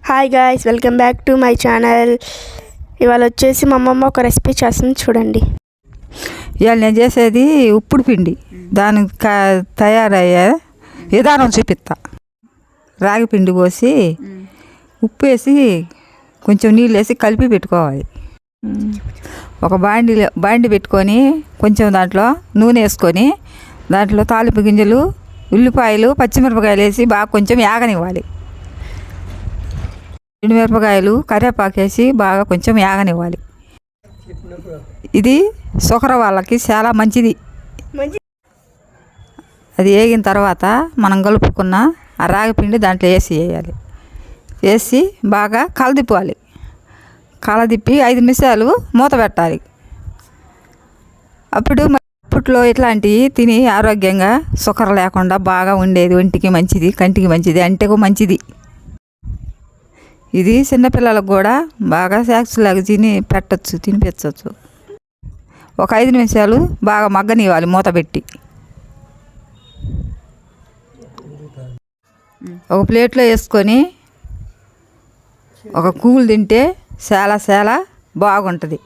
Hi guys, welcome back to my channel. ఇవాళ వచ్చేసి మా అమ్మమ్మ ఒక రెసిపీ చేస్తుంది, చూడండి. ఇవాళ నేను చేసేది ఉప్పుడు పిండి. దానికి తయారయ్యే విధానం చూపిస్తా. రాగి పిండి పోసి ఉప్పు వేసి కొంచెం నీళ్ళు వేసి కలిపి పెట్టుకోవాలి. ఒక బాండి పెట్టుకొని కొంచెం దాంట్లో నూనె వేసుకొని దాంట్లో తాలింపు గింజలు, ఉల్లిపాయలు, పచ్చిమిరపకాయలు వేసి బాగా కొంచెం యాగనివ్వాలి. ఎండుమిరపకాయలు, కరివేపాకు వేసి బాగా కొంచెం యాగనివ్వాలి. ఇది షుగర్ వాళ్ళకి చాలా మంచిది. అది వేగిన తర్వాత మనం కలుపుకున్న ఆ రాగి పిండి దాంట్లో వేయాలి. వేసి బాగా కలదిప్పాలి. కలదిప్పి 5 నిమిషాలు మూత పెట్టాలి. అప్పట్లో ఇట్లాంటివి తిని ఆరోగ్యంగా షుగర్ లేకుండా బాగా ఉండేది. ఒంటికి మంచిది, కంటికి మంచిది, అంటేకు మంచిది. ఇది చిన్నపిల్లలకు కూడా బాగా సాక్స్లాగా తినిపించవచ్చు. ఒక 5 నిమిషాలు బాగా మగ్గనివ్వాలి మూత పెట్టి. ఒక ప్లేట్లో వేసుకొని ఒక కూల్ తింటే చాలా బాగుంటుంది.